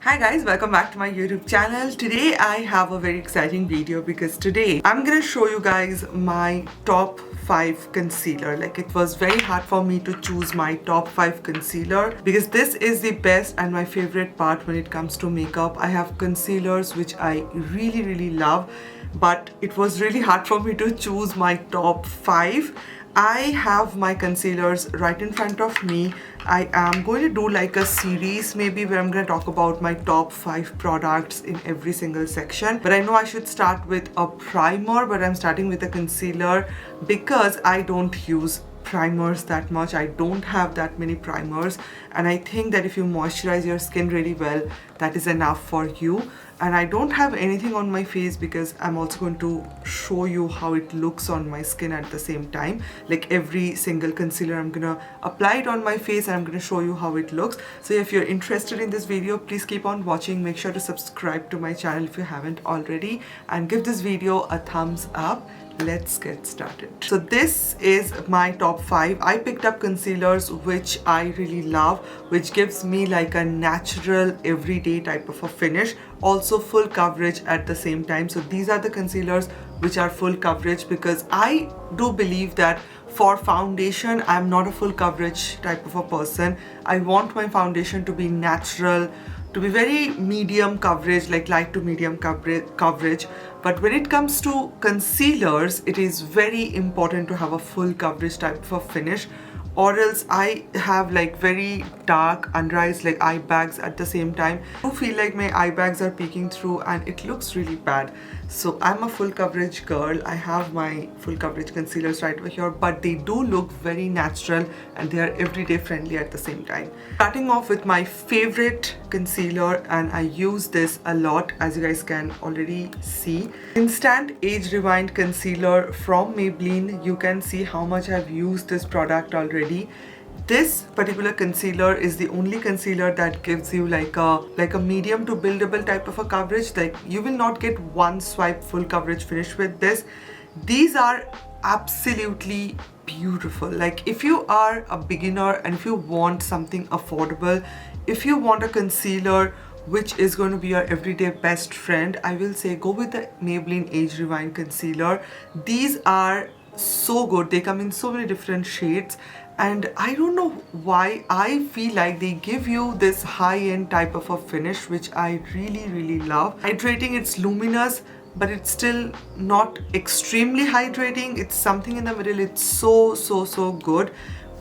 Hi guys, welcome back to my YouTube channel. Today I have a very exciting video because today I'm gonna show you guys my top 5 concealer. Like, it was very hard for me to choose my top 5 concealer because this is the best and my favorite part when it comes to makeup. I have concealers which I really love, but it was really hard for me to choose my top 5. I have my concealers right in front of me. I am going to do like a series maybe where I'm going to talk about my top 5 products in every single section. But I know I should start with a primer, but I'm starting with a concealer because I don't use primers that much. I don't have that many primers, and I think that if you moisturize your skin really well, that is enough for you. And I don't have anything on my face because I'm also going to show you how it looks on my skin at the same time. Like, every single concealer I'm gonna apply it on my face and I'm gonna show you how it looks. So if you're interested in this video, please keep on watching. Make sure to subscribe to my channel if you haven't already, and give this video a thumbs up. Let's get started. So this is my top 5. I picked up concealers which I really love, which gives me like a natural everyday type of a finish, also full coverage at the same time. So these are the concealers which are full coverage, because I do believe that for foundation I'm not a full coverage type of a person. I want my foundation to be natural, to be very medium coverage, like light to medium coverage. But when it comes to concealers, it is very important to have a full coverage type of a finish, or else I have like very dark under eyes, like eye bags at the same time. I do feel like my eye bags are peeking through and it looks really bad. So I'm a full coverage girl. I have my full coverage concealers right over here, but they do look very natural and they are everyday friendly at the same time. Starting off with my favorite concealer, and I use this a lot, as you guys can already see. Instant Age Rewind Concealer from Maybelline. You can see how much I've used this product already. This particular concealer is the only concealer that gives you like a medium to buildable type of a coverage. Like, you will not get one swipe full coverage finish with this. These are absolutely beautiful. Like, if you are a beginner and if you want something affordable, if you want a concealer which is going to be your everyday best friend, I will say go with the Maybelline Age Rewind Concealer. These are so good. They come in so many different shades, and I don't know why I feel like they give you this high-end type of a finish, which I really love. Hydrating, it's luminous, but it's still not extremely hydrating. It's something in the middle. It's so good.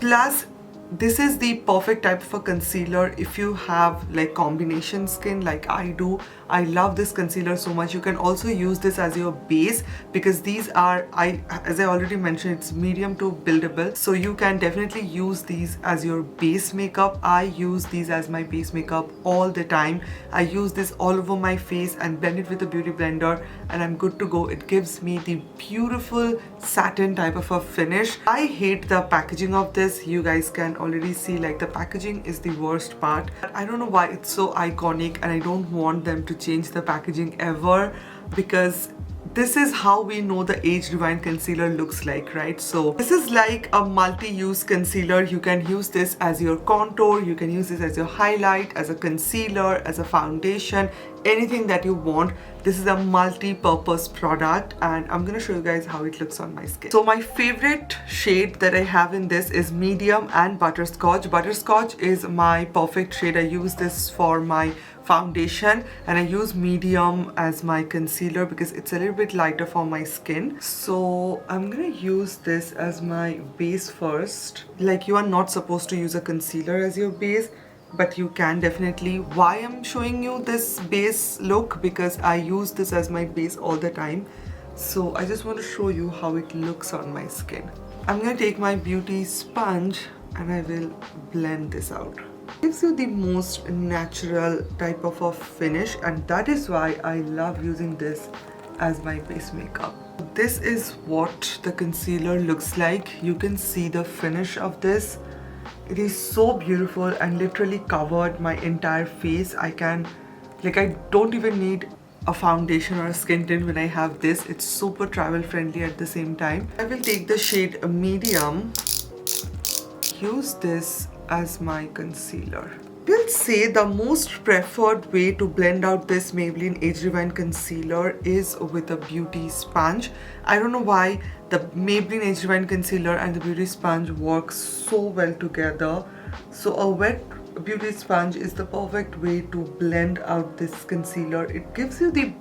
Plus, this is the perfect type of a concealer if you have like combination skin like I do. I love this concealer so much. You can also use this as your base, because these are, as I already mentioned, it's medium to buildable, so you can definitely use these as your base makeup. I use these as my base makeup all the time. I use this all over my face and blend it with a beauty blender and I'm good to go. It gives me the beautiful satin type of a finish. I hate the packaging of this. You guys can already see like the packaging is the worst part. I don't know why it's so iconic, and I don't want them to change the packaging ever, because this is how we know the Age Rewind concealer looks like, right? So this is like a multi-use concealer. You can use this as your contour, you can use this as your highlight, as a concealer, as a foundation, anything that you want. This is a multi-purpose product, and I'm gonna show you guys how it looks on my skin. So my favorite shade that I have in this is medium and butterscotch. Butterscotch is my perfect shade. I use this for my foundation, and I use medium as my concealer because it's a little bit lighter for my skin. So I'm gonna use this as my base first. Like, you are not supposed to use a concealer as your base, but you can definitely. Why I'm showing you this base look? Because I use this as my base all the time. So I just want to show you how it looks on my skin. I'm gonna take my beauty sponge and I will blend this out. Gives you the most natural type of a finish, and that is why I love using this as my base makeup. This is what the concealer looks like. You can see the finish of this. It is so beautiful and literally covered my entire face. I don't even need a foundation or a skin tint when I have this. It's super travel friendly at the same time. I will take the shade medium, use this as my concealer. will say the most preferred way to blend out this Maybelline Age Rewind concealer is with a beauty sponge. I don't know why the Maybelline Age Rewind concealer and the beauty sponge work so well together. So a wet beauty sponge is the perfect way to blend out this concealer. It gives you the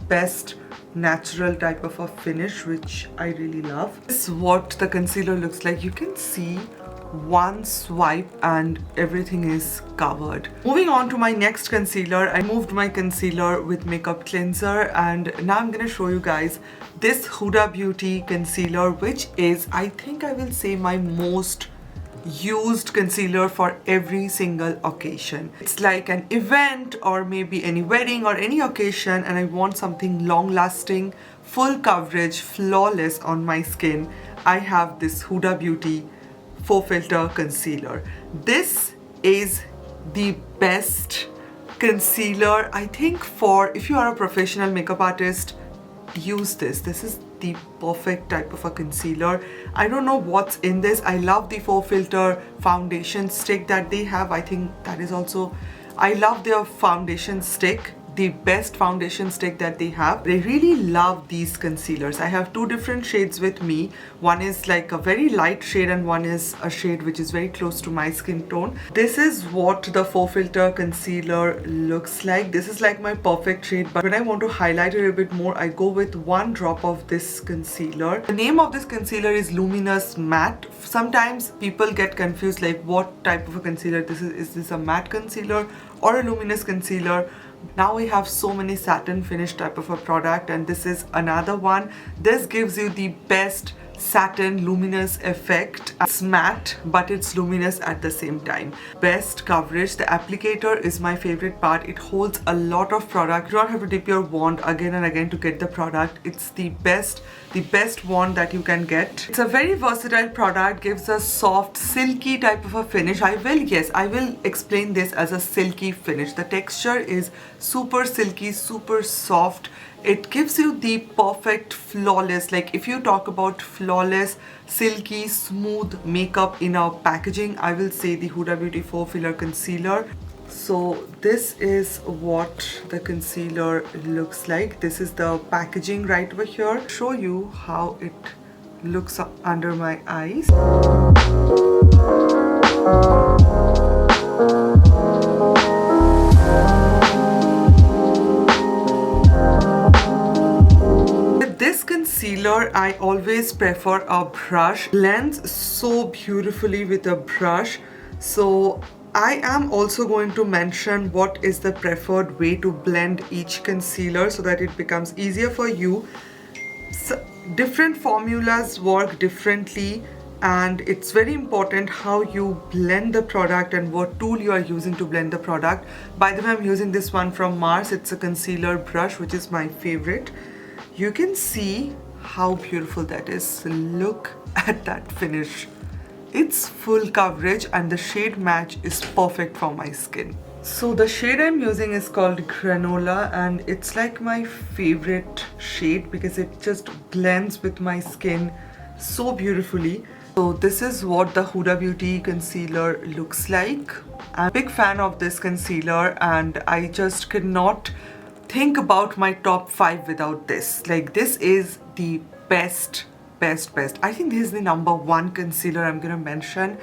best natural type of a finish, which I really love. This is what the concealer looks like. You can see one swipe and everything is covered. Moving on to my next concealer, I moved my concealer with makeup cleanser, and now I'm gonna show you guys this Huda Beauty concealer, which is, I think I will say, my most used concealer for every single occasion. It's like an event or maybe any wedding or any occasion and I want something long lasting, full coverage, flawless on my skin. I have this Huda Beauty Faux Filter concealer. This is the best concealer, I think, for if you are a professional makeup artist, use this. This is the perfect type of a concealer. I don't know what's in this. I love the Faux Filter foundation stick that they have. I think that is also, I love their foundation stick, the best foundation stick that they have. I really love these concealers. I have two different shades with me. One is like a very light shade and one is a shade which is very close to my skin tone. This is what the Faux Filter concealer looks like. This is like my perfect shade, but when I want to highlight it a bit more, I go with one drop of this concealer. The name of this concealer is Luminous Matte. Sometimes people get confused like what type of a concealer this is. Is this a matte concealer or a luminous concealer? Now we have so many satin finish type of a product, and this is another one. This gives you the best satin luminous effect. It's matte but it's luminous at the same time. Best coverage. The applicator is my favorite part. It holds a lot of product. You don't have to dip your wand again and again to get the product. It's the best wand that you can get. It's a very versatile product, gives a soft silky type of a finish. I will explain this as a silky finish. The texture is super silky, super soft. It gives you the perfect flawless, like if you talk about flawless, silky, smooth makeup in our packaging, I will say the Huda Beauty Faux Filler Concealer. So this is what the concealer looks like. This is the packaging right over here. Show you how it looks under my eyes. Concealer, I always prefer a brush. Blends so beautifully with a brush. So I am also going to mention what is the preferred way to blend each concealer so that it becomes easier for you. So, different formulas work differently, and it's very important how you blend the product and what tool you are using to blend the product. By the way, I'm using this one from Nars. It's a concealer brush, which is my favorite. You can see how beautiful that is. Look at that finish. It's full coverage and the shade match is perfect for my skin. So the shade I'm using is called Granola, and it's like my favorite shade because it just blends with my skin so beautifully. So this is what the Huda Beauty concealer looks like. I'm a big fan of this concealer and I just cannot think about my top 5 without this. Like, this is the best. I think this is the #1 concealer I'm gonna mention.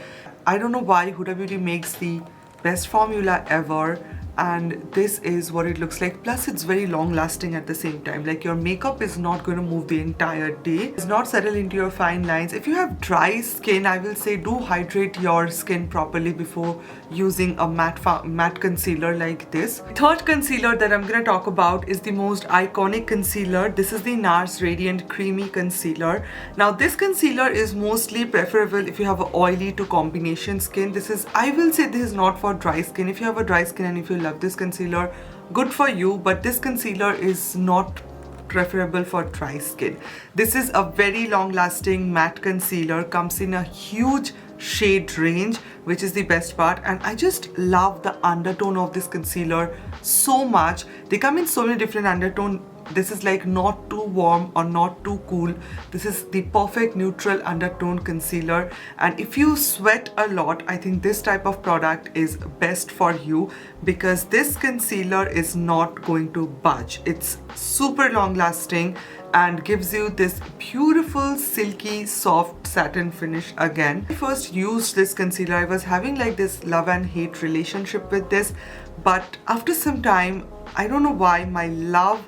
I don't know why Huda Beauty makes the best formula ever, and this is what it looks like. Plus it's very long lasting at the same time. Like, your makeup is not going to move the entire day. It's not settle into your fine lines. If you have dry skin, I will say do hydrate your skin properly before using a matte concealer like this. Third concealer that I'm gonna talk about is the most iconic concealer. This is the Nars Radiant Creamy Concealer. Now this concealer is mostly preferable if you have an oily to combination skin. This is, I will say, this is not for dry skin. If you have a dry skin and if you love this concealer, good for you, but this concealer is not preferable for dry skin. This is a very long lasting matte concealer, comes in a huge shade range, which is the best part. And I just love the undertone of this concealer so much. They come in so many different undertone. This is like not too warm or not too cool. This is the perfect neutral undertone concealer, and if you sweat a lot, I think this type of product is best for you, because this concealer is not going to budge. It's super long lasting and gives you this beautiful silky soft satin finish. Again, when I first used this concealer, I was having like this love and hate relationship with this, but after some time, I don't know why, my love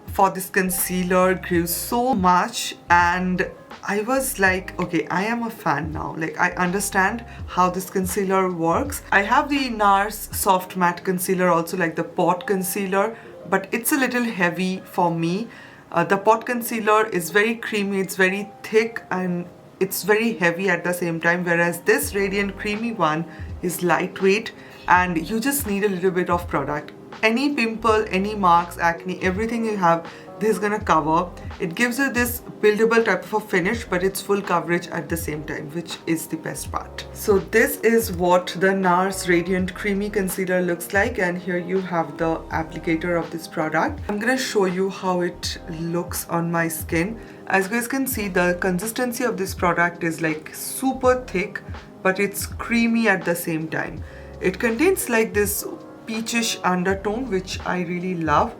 for this concealer grew so much, and I was like, okay, I am a fan now. Like, I understand how this concealer works. I have the Nars soft matte concealer also, like the pot concealer, but it's a little heavy for me. The pot concealer is very creamy, it's very thick, and it's very heavy at the same time, whereas this Radiant Creamy one is lightweight and you just need a little bit of product. Any pimple, any marks, acne, everything you have, this is gonna cover. It gives you this buildable type of a finish, but it's full coverage at the same time, which is the best part. So this is what the Nars Radiant Creamy Concealer looks like, and here you have the applicator of this product. I'm gonna show you how it looks on my skin. As you guys can see, the consistency of this product is like super thick, but it's creamy at the same time. It contains like this peachish undertone, which I really love,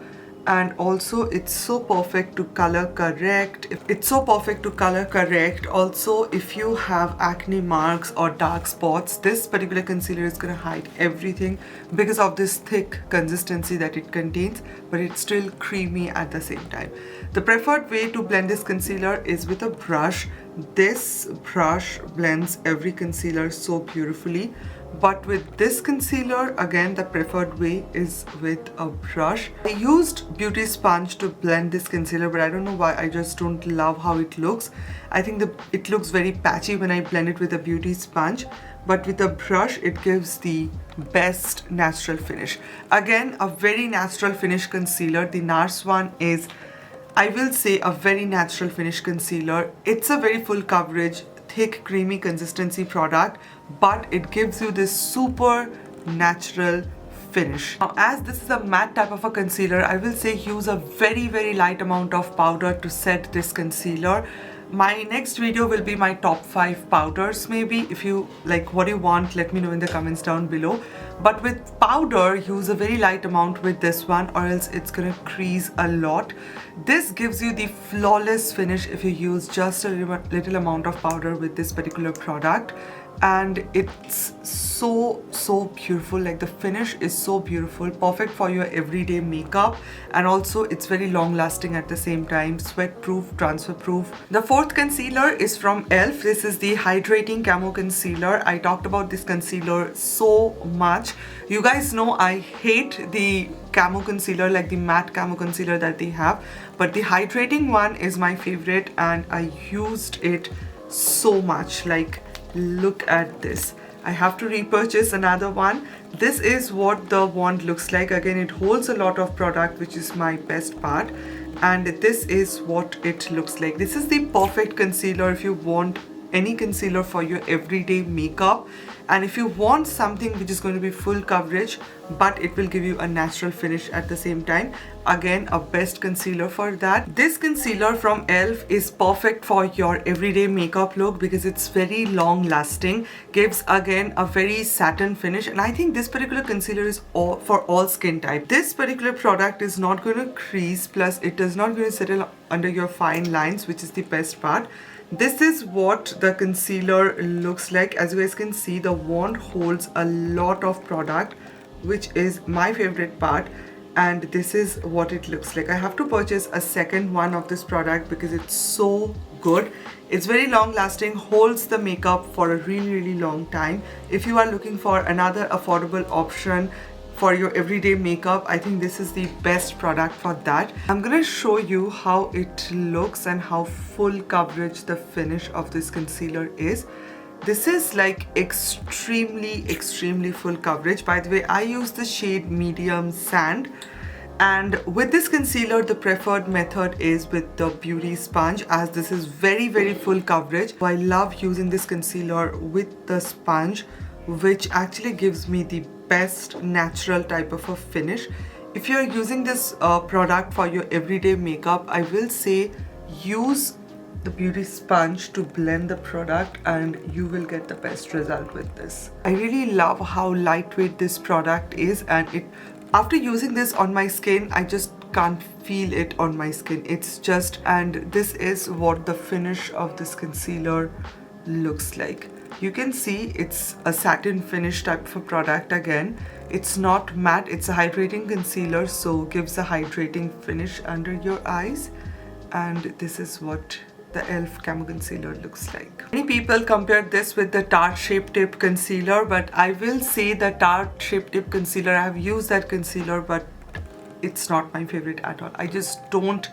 and also it's so perfect to color correct. It's so perfect to color correct. Also, if you have acne marks or dark spots, this particular concealer is gonna hide everything because of this thick consistency that it contains, but it's still creamy at the same time. The preferred way to blend this concealer is with a brush. This brush blends every concealer so beautifully. But with this concealer, again, the preferred way is with a brush. I used beauty sponge to blend this concealer, but I don't know why, I just don't love how it looks. I think it looks very patchy when I blend it with a beauty sponge, but with a brush, it gives the best natural finish. Again, a very natural finish concealer. The Nars one is, I will say, a very natural finish concealer. It's a very full coverage, thick, creamy consistency product, but it gives you this super natural finish. Now, as this is a matte type of a concealer, I will say use a very light amount of powder to set this concealer. My next video will be my top 5 powders. Maybe if you like what you want, let me know in the comments down below. But with powder, use a very light amount with this one, or else it's gonna crease a lot. This gives you the flawless finish if you use just a little amount of powder with this particular product. And it's so beautiful. Like, the finish is so beautiful, perfect for your everyday makeup, and also it's very long lasting at the same time, sweat proof, transfer proof. The fourth concealer is from ELF. This is the Hydrating Camo Concealer. I talked about this concealer so much. You guys know I hate the camo concealer, like the matte camo concealer that they have, but the hydrating one is my favorite, and I used it so much. Like, look at this. I have to repurchase another one. This is what the wand looks like. Again, it holds a lot of product, which is my best part, and this is what it looks like. This is the perfect concealer if you want any concealer for your everyday makeup, and if you want something which is going to be full coverage but it will give you a natural finish at the same time, again, a best concealer for that. This concealer from ELF is perfect for your everyday makeup look because it's very long lasting, gives again a very satin finish, and I think this particular concealer is for all skin type. This particular product is not going to crease, plus it is not going to settle under your fine lines, which is the best part. This is what the concealer looks like. As you guys can see, the wand holds a lot of product, which is my favorite part, and this is what it looks like. I have to purchase a second one of this product because it's so good. It's very long lasting, holds the makeup for a really long time. If you are looking for another affordable option for your everyday makeup, I think this is the best product for that. I'm gonna show you how it looks and how full coverage the finish of this concealer is. This is like extremely full coverage. By the way, I use the shade Medium Sand, And with this concealer, the preferred method is with the beauty sponge, as this is very full coverage. I love using this concealer with the sponge, which actually gives me the best natural type of a finish. If you're using this product for your everyday makeup, I will say use the beauty sponge to blend the product and you will get the best result with this. I really love how lightweight this product is, and after using this on my skin, I just can't feel it on my skin. It's just, and this is what the finish of this concealer looks like. You can see it's a satin finish type of a product again. It's not matte, it's a hydrating concealer, so gives a hydrating finish under your eyes. And this is what the e.l.f. Camo Concealer looks like. Many people compare this with the Tarte Shape Tip Concealer, but I will say the Tarte Shape Tip Concealer, I have used that concealer, but it's not my favorite at all. I just don't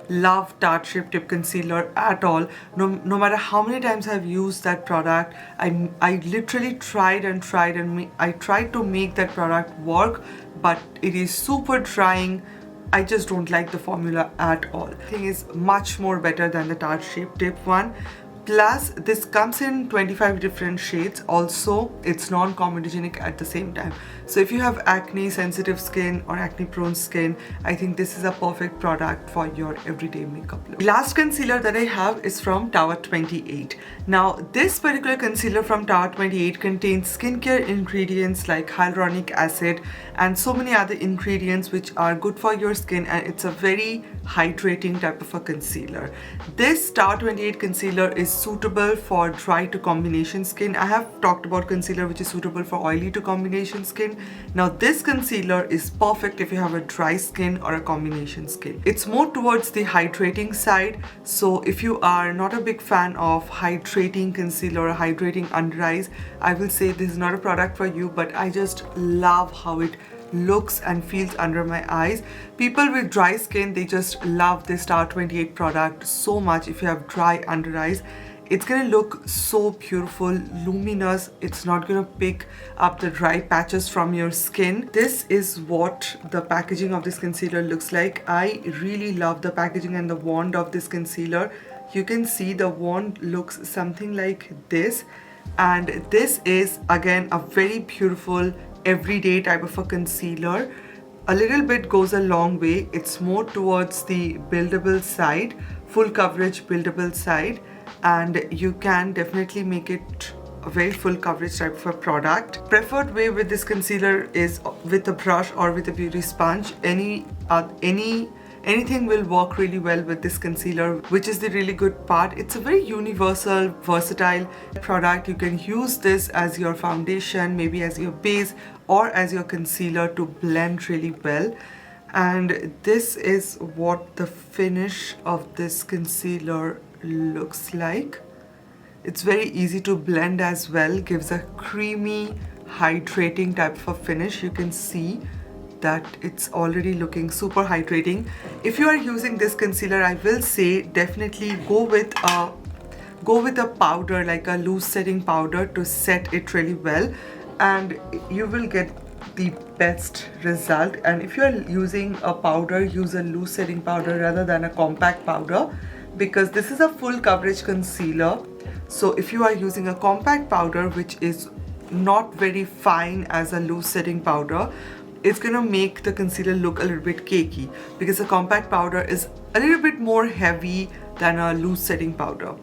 love Tarte Shape Tip Concealer at all. No matter how many times I've used that product, I literally tried and I tried to make that product work, but it is super drying. I just don't like the formula at all. I think it's much more better than the Tarte Shape Tip one. Plus, this comes in 25 different shades. Also, it's non-comedogenic at the same time. So if you have acne sensitive skin or acne prone skin, I think this is a perfect product for your everyday makeup look. The last concealer that I have is from Tower 28. Now, this particular concealer from Tower 28 contains skincare ingredients like hyaluronic acid and so many other ingredients which are good for your skin, and it's a very hydrating type of a concealer. This Tower 28 concealer is suitable for dry to combination skin. I have talked about concealer which is suitable for oily to combination skin. Now this concealer is perfect if you have a dry skin or a combination skin. It's more towards the hydrating side, so if you are not a big fan of hydrating concealer or hydrating under eyes, I will say this is not a product for you, but I just love how it looks and feels under my eyes. People with dry skin, they just love this Tower 28 product so much. If you have dry under eyes, it's gonna look so beautiful, luminous. It's not gonna pick up the dry patches from your skin. This is what the packaging of this concealer looks like. I really love the packaging and the wand of this concealer. You can see the wand looks something like this, and this is again a very beautiful everyday type of a concealer. A little bit goes a long way. It's more towards the buildable side, full coverage buildable side, and you can definitely make it a very full coverage type of a product. Preferred way with this concealer is with a brush or with a beauty sponge. Anything will work really well with this concealer, which is the really good part. It's a very universal, versatile product. You can use this as your foundation, maybe as your base or as your concealer to blend really well. And this is what the finish of this concealer looks like. It's very easy to blend as well, gives a creamy, hydrating type of a finish. You can see that it's already looking super hydrating. If you are using this concealer, I will say definitely go with a powder, like a loose setting powder, to set it really well, and you will get the best result. And if you are using a powder, use a loose setting powder rather than a compact powder, because this is a full coverage concealer. So if you are using a compact powder which is not very fine as a loose setting powder, it's gonna make the concealer look a little bit cakey, because a compact powder is a little bit more heavy than a loose setting powder.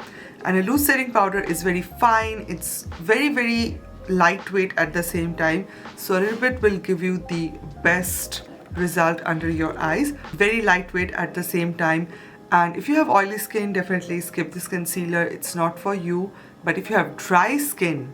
And a loose setting powder is very fine, it's very lightweight at the same time, so a little bit will give you the best result under your eyes. Very lightweight at the same time. And if you have oily skin, definitely skip this concealer, it's not for you. But if you have dry skin,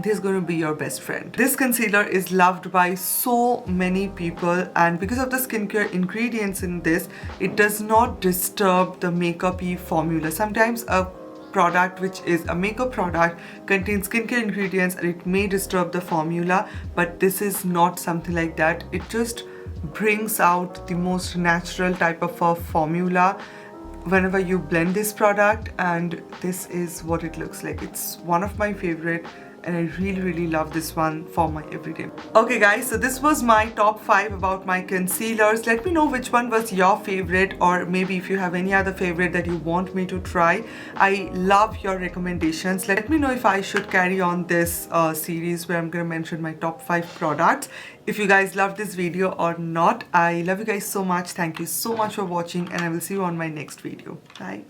this is going to be your best friend. This concealer is loved by so many people, and because of the skincare ingredients in this, it does not disturb the makeup-y formula. Sometimes a product which is a makeup product contains skincare ingredients and it may disturb the formula, but this is not something like that. It just brings out the most natural type of a formula whenever you blend this product, and this is what it looks like. It's one of my favorite, and I really love this one for my everyday. Okay guys, so this was my top 5 about my concealers. Let me know which one was your favorite, or maybe if you have any other favorite that you want me to try. I love your recommendations. Let me know if I should carry on this series where I'm gonna mention my top 5 products. If you guys loved this video or not. I love you guys so much. Thank you so much for watching, and I will see you on my next video. Bye.